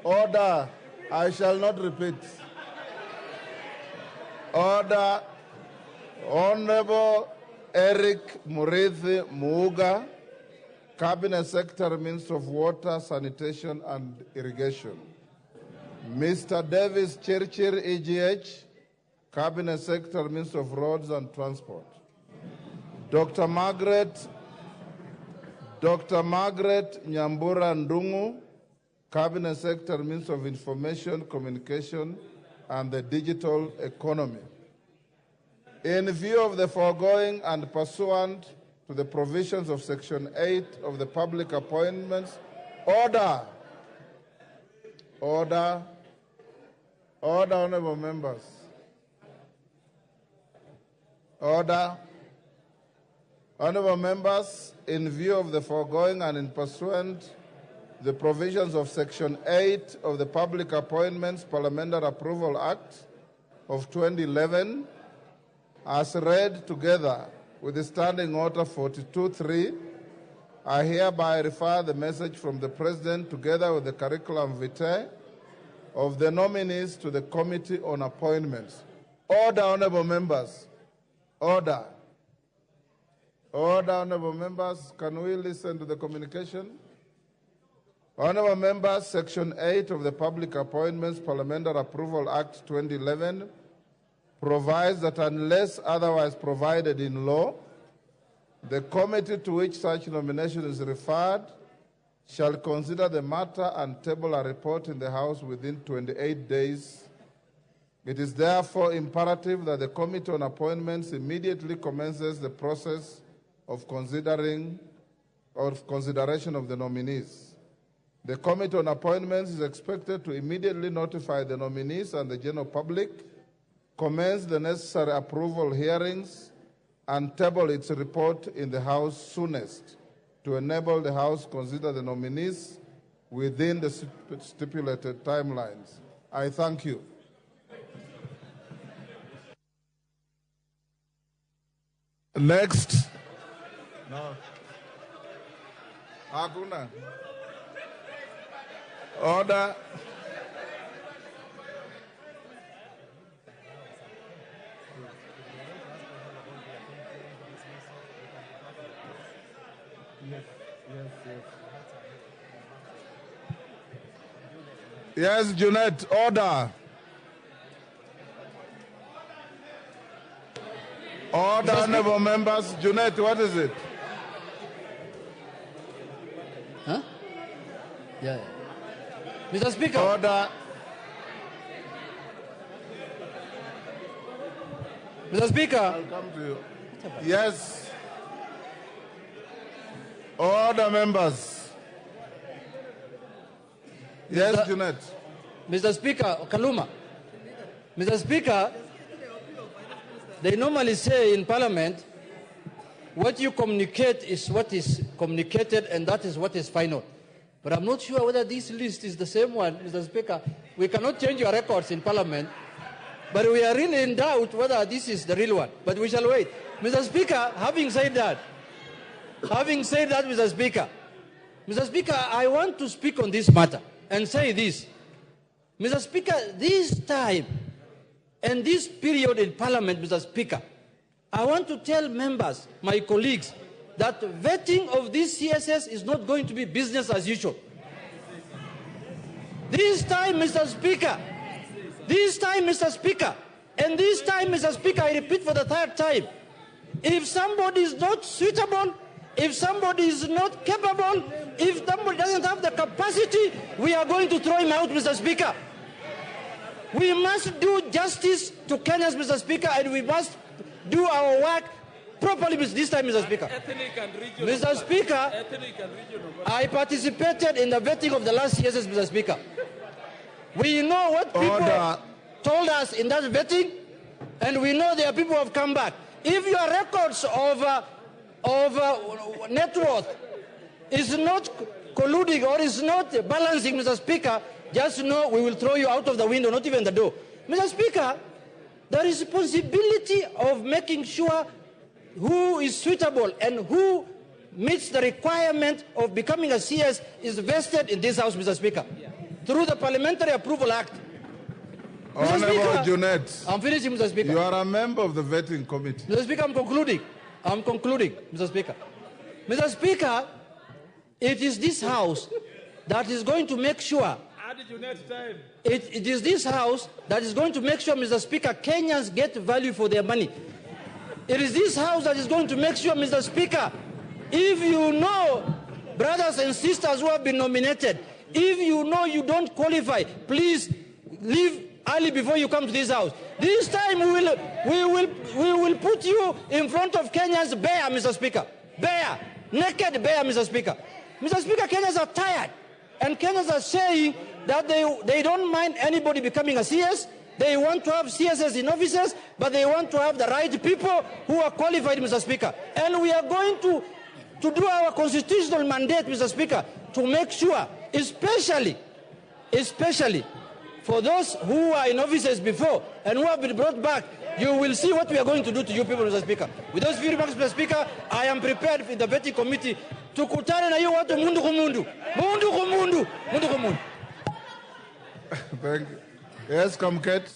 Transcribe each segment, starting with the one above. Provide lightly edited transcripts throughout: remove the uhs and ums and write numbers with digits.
Order. I shall not repeat. Order. Honorable Eric Murithi Muuga, Cabinet Secretary, Minister of Water, Sanitation and Irrigation. Mr. Davis Chirchir, EGH, Cabinet Secretary, Minister of Roads and Transport. Dr. Margaret Nyambura Ndungu, Cabinet Secretary, Minister of Information, Communication and the Digital Economy. In view of the foregoing and pursuant to the provisions of Section 8 of the Public Appointments, order, honorable members. Order. Honorable members, in view of the foregoing and in pursuant to the provisions of Section 8 of the Public Appointments Parliamentary Approval Act of 2011, as read together with the Standing Order 42.3, I hereby refer the message from the President together with the curriculum vitae of the nominees to the Committee on Appointments. Order, honorable members. Order. Order, honorable members. Can we listen to the communication? Honorable members, Section 8 of the Public Appointments Parliamentary Approval Act 2011 provides that unless otherwise provided in law, the committee to which such nomination is referred shall consider the matter and table a report in the House within 28 days. It is therefore imperative that the Committee on Appointments immediately commences the process of consideration of the nominees. The Committee on Appointments is expected to immediately notify the nominees and the general public, commence the necessary approval hearings, and table its report in the House soonest to enable the House to consider the nominees within the stipulated timelines. I thank you. Next. No. Hakuna. Order. Yes, Junet, order. Order, honorable members. Junet, what is it? Huh? Yeah. Mr. Speaker. Order. Mr. Speaker. I'll come to you. Yes. Order, members. Yes, Junet. Mr. Speaker, Kaluma. Mr. Speaker, they normally say in Parliament, what you communicate is what is communicated and that is what is final. But I'm not sure whether this list is the same one, Mr. Speaker. We cannot change your records in Parliament, but we are really in doubt whether this is the real one. But we shall wait. Mr. Speaker, having said that, Mr. Speaker, I want to speak on this matter and say this. Mr. Speaker, this time and this period in Parliament, Mr. Speaker, I want to tell members, my colleagues, that vetting of this CSS is not going to be business as usual. This time, Mr. Speaker, and this time, Mr. Speaker, I repeat for the third time, if somebody is not suitable, if somebody is not capable, if somebody doesn't have the capacity, we are going to throw him out, Mr. Speaker. We must do justice to Kenyans, Mr. Speaker, and we must do our work properly this time, Mr. Speaker. Mr. Speaker, I participated in the vetting of the last CSS, Mr. Speaker. We know what people told us in that vetting, and we know there are people who have come back. If your records of net worth is not colluding or is not balancing, Mr. Speaker, just know we will throw you out of the window, not even the door. Mr. Speaker, the responsibility of making sure who is suitable and who meets the requirement of becoming a CS is vested in this House, Mr. Speaker. through the Parliamentary Approval Act. Honorable Speaker, Junet, I'm finishing, Mr. Speaker. you are a member of the vetting committee. Mr. Speaker, I'm concluding, Mr. Speaker. Mr. Speaker, it is this House that is going to make sure, it is this House that is going to make sure, Mr. Speaker, Kenyans get value for their money. It is this House that is going to make sure, Mr. Speaker, if you know, brothers and sisters who have been nominated, if you know you don't qualify, please leave early before you come to this House. This time we will put you in front of Kenyans bare, Mr. Speaker. Bare. Naked bare, Mr. Speaker. Mr. Speaker, Kenyans are tired. And Kenyans are saying that they don't mind anybody becoming a CS. They want to have CSs in offices, but they want to have the right people who are qualified, Mr. Speaker. And we are going to do our constitutional mandate, Mr. Speaker, to make sure, especially for those who are in offices before and who have been brought back, you will see what we are going to do to you people, Mr. Speaker. With those few remarks, Mr. Speaker, I am prepared for the vetting committee to kutana na hiyo watu mundu kumundu. Mundu kumundu. Mundu kumundu. Thank you. Yes, Kamket.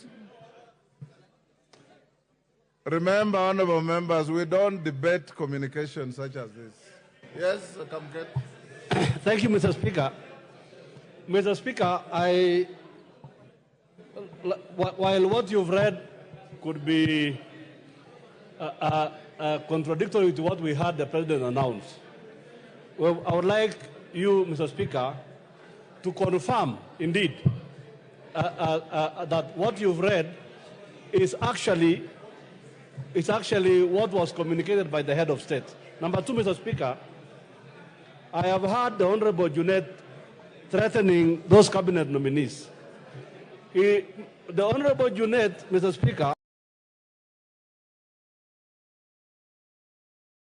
Remember, honorable members, we don't debate communication such as this. Yes, Kamket. Thank you, Mr. Speaker. Mr. Speaker, while what you've read could be contradictory to what we heard the President announce, well, I would like you, Mr. Speaker, to confirm, indeed, that what you've read is actually what was communicated by the head of state. Number two, Mr. Speaker, I have heard the Honorable Junet threatening those cabinet nominees. The Honorable Junet, Mr. Speaker,